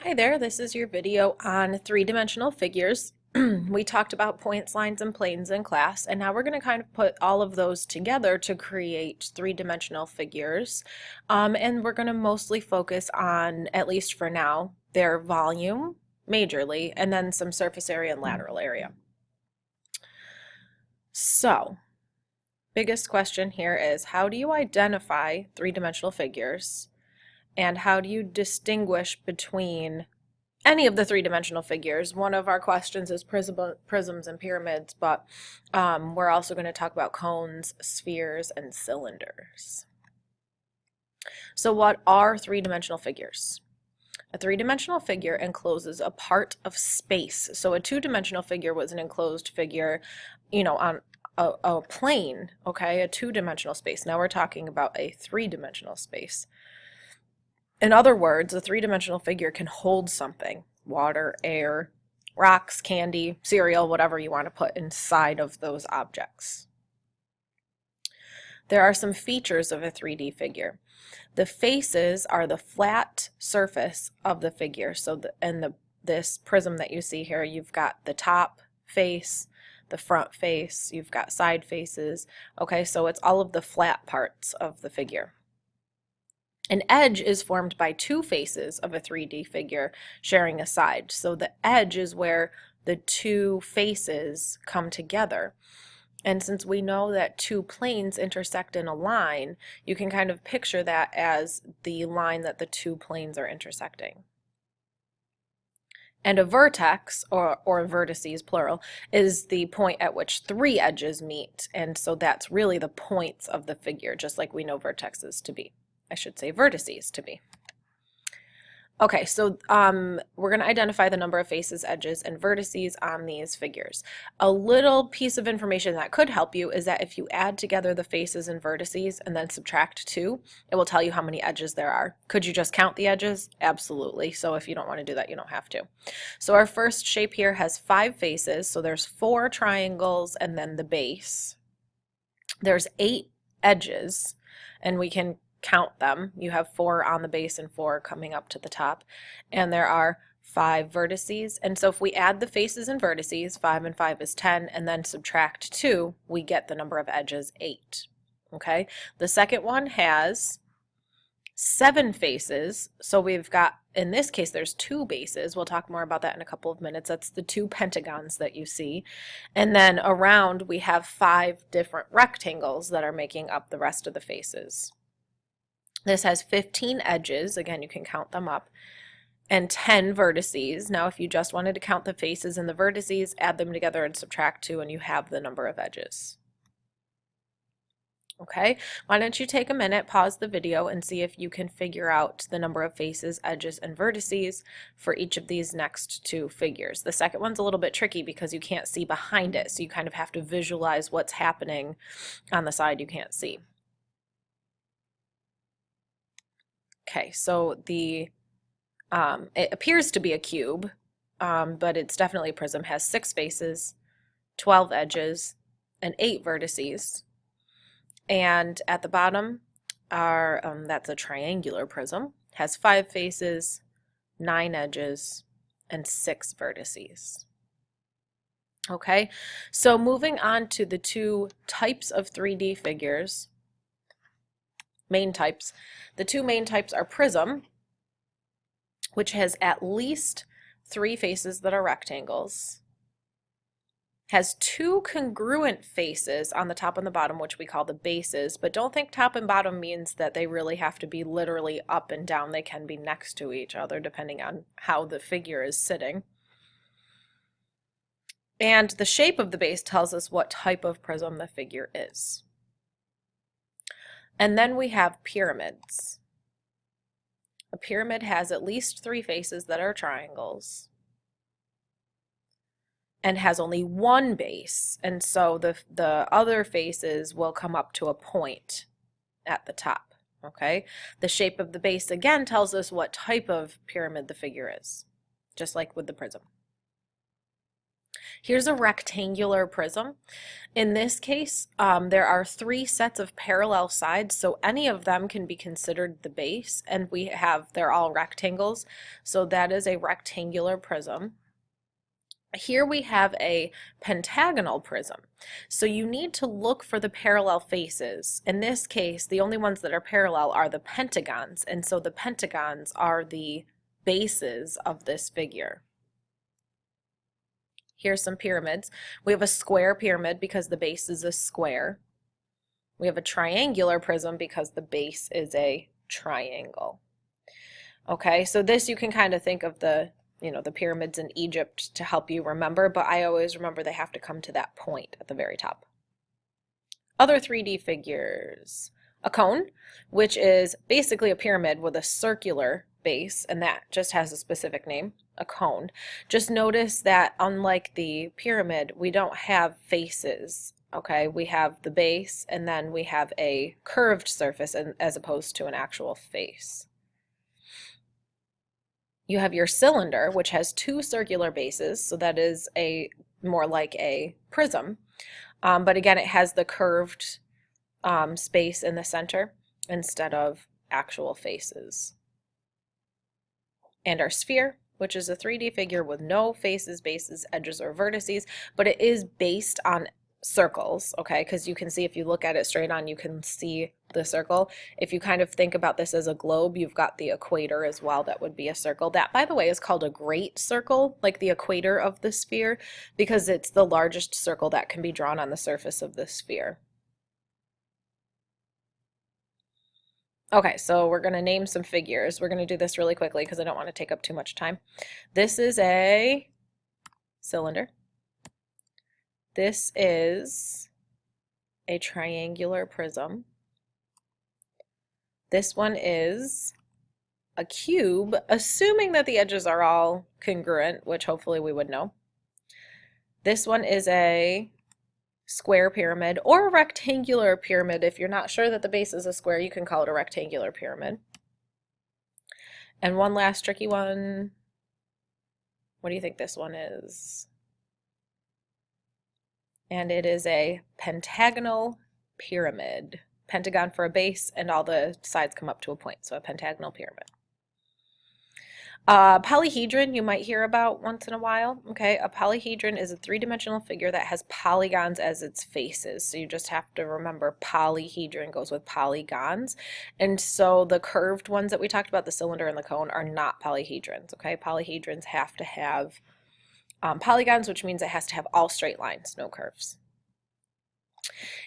Hi there, this is your video on three-dimensional figures. We talked about points, lines, and planes in class, and now we're going to kind of put all of those together to create three-dimensional figures. And we're going to mostly focus on, at least for now, their volume, majorly, and then some surface area and lateral area. So, biggest question here is, how do you identify three-dimensional figures, and how do you distinguish between any of the three-dimensional figures? One of our questions is prisms and pyramids, but we're also going to talk about cones, spheres, and cylinders. So what are three-dimensional figures? A three-dimensional figure encloses a part of space. So a two-dimensional figure was an enclosed figure, on a plane, okay, a two-dimensional space. Now we're talking about a three-dimensional space. In other words, a three-dimensional figure can hold something: water, air, rocks, candy, cereal, whatever you want to put inside of those objects. There are some features of a 3D figure. The faces are the flat surface of the figure. So this prism that you see here, you've got the top face, the front face, you've got side faces. Okay, so it's all of the flat parts of the figure. An edge is formed by two faces of a 3D figure sharing a side. So the edge is where the two faces come together. And since we know that two planes intersect in a line, you can kind of picture that as the line that the two planes are intersecting. And a vertex, or vertices plural, is the point at which three edges meet. And so that's really the points of the figure, just like we know vertexes to be. I should say vertices to be. Okay, so we're going to identify the number of faces, edges, and vertices on these figures. A little piece of information that could help you is that if you add together the faces and vertices and then subtract 2, it will tell you how many edges there are. Could you just count the edges? Absolutely. So if you don't want to do that, you don't have to. So our first shape here has 5 faces, so there's 4 triangles and then the base. There's 8 edges, and we can count them. You have 4 on the base and 4 coming up to the top. And there are 5 vertices. And so if we add the faces and vertices, 5 and 5 is 10, and then subtract 2, we get the number of edges, 8. Okay? The second one has 7 faces. So we've got, in this case, there's 2 bases. We'll talk more about that in a couple of minutes. That's the 2 pentagons that you see. And then around we have 5 different rectangles that are making up the rest of the faces. This has 15 edges, again you can count them up, and 10 vertices. Now if you just wanted to count the faces and the vertices, add them together and subtract 2 and you have the number of edges. Okay, why don't you take a minute, pause the video, and see if you can figure out the number of faces, edges, and vertices for each of these next 2 figures. The second one's a little bit tricky because you can't see behind it, so you kind of have to visualize what's happening on the side you can't see. Okay, so it appears to be a cube, but it's definitely a prism. Has 6 faces, 12 edges, and 8 vertices. And at the bottom are that's a triangular prism. Has 5 faces, 9 edges, and 6 vertices. Okay, so moving on to the 2 types of 3D figures. Main types. The 2 main types are prism, which has at least 3 faces that are rectangles, has 2 congruent faces on the top and the bottom, which we call the bases, but don't think top and bottom means that they really have to be literally up and down. They can be next to each other depending on how the figure is sitting. And the shape of the base tells us what type of prism the figure is. And then we have pyramids. A pyramid has at least 3 faces that are triangles and has only 1 base, and so the other faces will come up to a point at the top. Okay, the shape of the base again tells us what type of pyramid the figure is, just like with the prism. Here's a rectangular prism. In this case, there are three sets of parallel sides, so any of them can be considered the base, and they're all rectangles, so that is a rectangular prism. Here we have a pentagonal prism. So you need to look for the parallel faces. In this case, the only ones that are parallel are the pentagons, and so the pentagons are the bases of this figure. Here's some pyramids. We have a square pyramid because the base is a square. We have a triangular prism because the base is a triangle. Okay, so this you can kind of think of the pyramids in Egypt to help you remember, but I always remember they have to come to that point at the very top. Other 3D figures. A cone, which is basically a pyramid with a circular base, and that just has a specific name, a cone. Just notice that unlike the pyramid, we don't have faces, okay? We have the base, and then we have a curved surface as opposed to an actual face. You have your cylinder, which has two circular bases, so that is more like a prism. But again, it has the curved space in the center instead of actual faces. And our sphere, which is a 3D figure with no faces, bases, edges, or vertices, but it is based on circles, okay? Because you can see if you look at it straight on, you can see the circle. If you kind of think about this as a globe, you've got the equator as well. That would be a circle. That, by the way, is called a great circle, like the equator of the sphere, because it's the largest circle that can be drawn on the surface of the sphere. Okay, so we're going to name some figures. We're going to do this really quickly because I don't want to take up too much time. This is a cylinder. This is a triangular prism. This one is a cube, assuming that the edges are all congruent, which hopefully we would know. This one is a square pyramid or a rectangular pyramid. If you're not sure that the base is a square, you can call it a rectangular pyramid. And one last tricky one. What do you think this one is? And it is a pentagonal pyramid. Pentagon for a base, and all the sides come up to a point, so a pentagonal pyramid. Polyhedron you might hear about once in a while. Okay, a polyhedron is a three-dimensional figure that has polygons as its faces. So you just have to remember polyhedron goes with polygons. And so the curved ones that we talked about, the cylinder and the cone, are not polyhedrons. Okay, polyhedrons have to have polygons, which means it has to have all straight lines, no curves.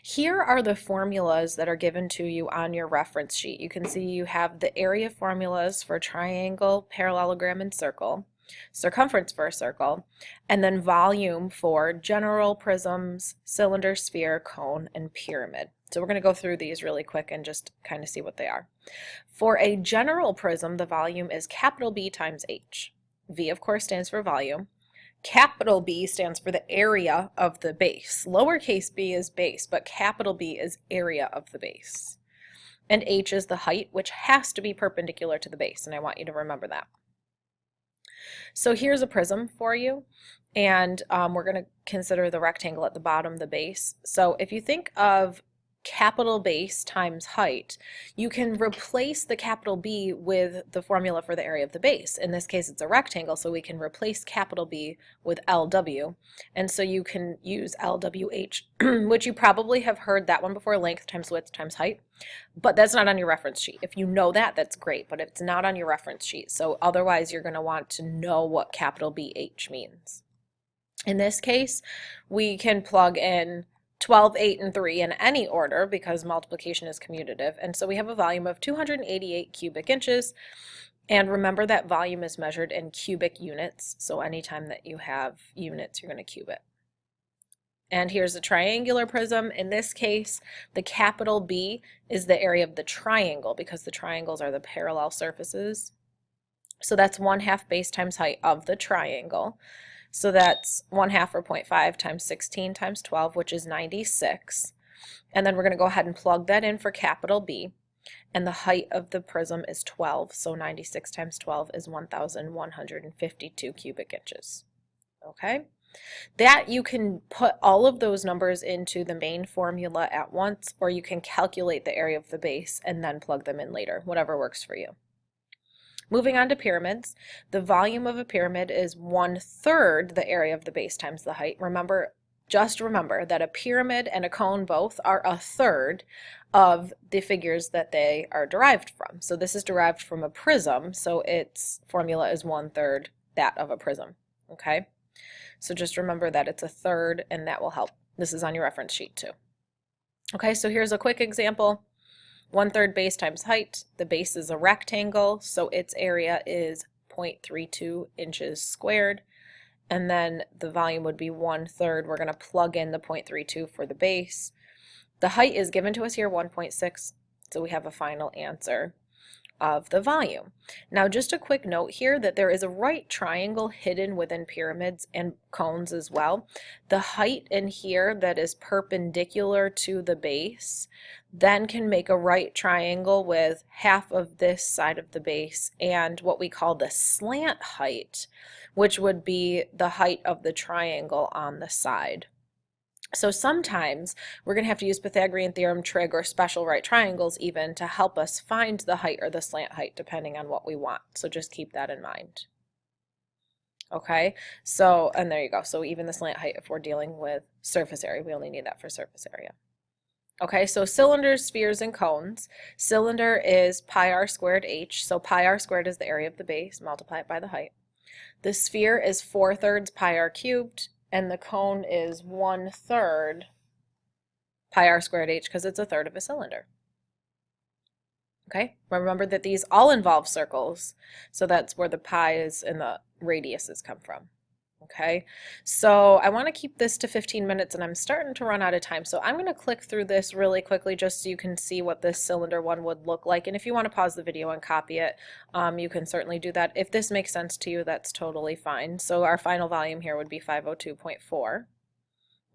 Here are the formulas that are given to you on your reference sheet. You can see you have the area formulas for triangle, parallelogram, and circle, circumference for a circle, and then volume for general prisms, cylinder, sphere, cone, and pyramid. So we're going to go through these really quick and just kind of see what they are. For a general prism, the volume is capital B times H. V, of course, stands for volume. Capital B stands for the area of the base. Lowercase b is base, but capital B is area of the base. And H is the height, which has to be perpendicular to the base, and I want you to remember that. So here's a prism for you, and we're going to consider the rectangle at the bottom, the base. So if you think of capital base times height, you can replace the capital B with the formula for the area of the base. In this case, it's a rectangle, so we can replace capital B with LW. And so you can use LWH, which you probably have heard that one before, length times width times height. But that's not on your reference sheet. If you know that, that's great, but it's not on your reference sheet. So otherwise, you're going to want to know what capital BH means. In this case, we can plug in 12, 8, and 3 in any order because multiplication is commutative. And so we have a volume of 288 cubic inches. And remember that volume is measured in cubic units. So anytime that you have units, you're going to cube it. And here's a triangular prism. In this case, the capital B is the area of the triangle because the triangles are the parallel surfaces. So that's 1/2 base times height of the triangle. So that's 1/2 or 0.5 times 16 times 12, which is 96. And then we're going to go ahead and plug that in for capital B. And the height of the prism is 12. So 96 times 12 is 1,152 cubic inches. Okay? That you can put all of those numbers into the main formula at once, or you can calculate the area of the base and then plug them in later, whatever works for you. Moving on to pyramids, the volume of a pyramid is 1/3 the area of the base times the height. Just remember that a pyramid and a cone both are 1/3 of the figures that they are derived from. So this is derived from a prism, so its formula is 1/3 that of a prism, okay? So just remember that it's 1/3, and that will help. This is on your reference sheet too. Okay, so here's a quick example. 1/3 base times height. The base is a rectangle, so its area is 0.32 inches squared. And then the volume would be 1/3. We're going to plug in the 0.32 for the base. The height is given to us here, 1.6, so we have a final answer of the volume. Now just a quick note here that there is a right triangle hidden within pyramids and cones as well. The height in here that is perpendicular to the base then can make a right triangle with half of this side of the base and what we call the slant height, which would be the height of the triangle on the side. So sometimes we're going to have to use Pythagorean theorem, trig, or special right triangles even to help us find the height or the slant height depending on what we want. So just keep that in mind. Okay, so, and there you go. So even the slant height, if we're dealing with surface area, we only need that for surface area. Okay, so cylinders, spheres, and cones. Cylinder is pi r squared h, so pi r squared is the area of the base, multiply it by the height. The sphere is 4/3 pi r cubed, and the cone is 1/3 pi r squared h because it's 1/3 of a cylinder. Okay, remember that these all involve circles, so that's where the pi's and the radiuses come from. Okay, so I want to keep this to 15 minutes and I'm starting to run out of time, so I'm going to click through this really quickly just so you can see what this cylinder one would look like. And if you want to pause the video and copy it, you can certainly do that. If this makes sense to you, that's totally fine. So our final volume here would be 502.4.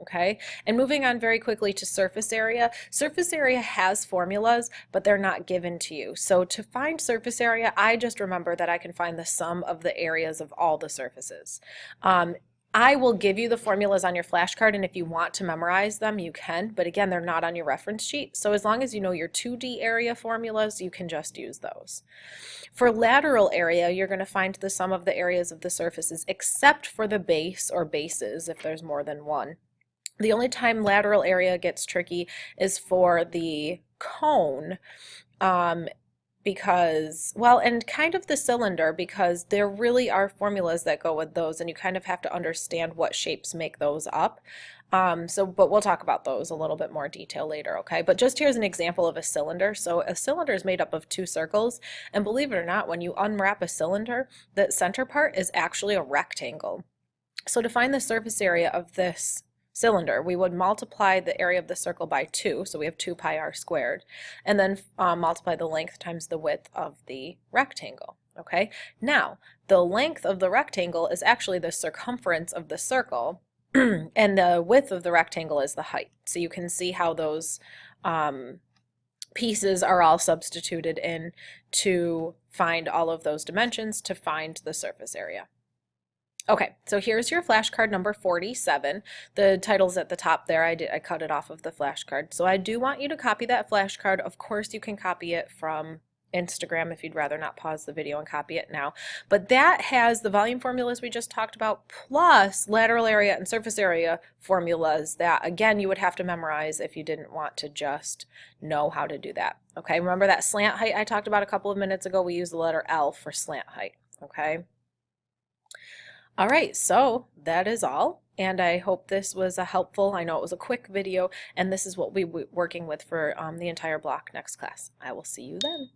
Okay, and moving on very quickly to surface area. Surface area has formulas, but they're not given to you. So to find surface area, I just remember that I can find the sum of the areas of all the surfaces. I will give you the formulas on your flashcard, and if you want to memorize them, you can, but again, they're not on your reference sheet. So as long as you know your 2D area formulas, you can just use those. For lateral area, you're going to find the sum of the areas of the surfaces, except for the base or bases, if there's more than one. The only time lateral area gets tricky is for the cone, because, well, and kind of the cylinder, because there really are formulas that go with those, and you kind of have to understand what shapes make those up. But we'll talk about those a little bit more detail later, okay? But just here's an example of a cylinder. So a cylinder is made up of 2 circles, and believe it or not, when you unwrap a cylinder, the center part is actually a rectangle. So to find the surface area of this cylinder, we would multiply the area of the circle by 2, so we have 2 pi r squared, and then multiply the length times the width of the rectangle. Okay, now the length of the rectangle is actually the circumference of the circle, and the width of the rectangle is the height. So you can see how those pieces are all substituted in to find all of those dimensions to find the surface area. Okay, so here's your flashcard number 47. The title's at the top there. I cut it off of the flashcard. So I do want you to copy that flashcard. Of course, you can copy it from Instagram if you'd rather not pause the video and copy it now. But that has the volume formulas we just talked about, plus lateral area and surface area formulas that, again, you would have to memorize if you didn't want to just know how to do that. Okay, remember that slant height I talked about a couple of minutes ago? We use the letter L for slant height. Okay. All right, so that is all, and I hope this was helpful. I know it was a quick video, and this is what we'll be working with for the entire block next class. I will see you then.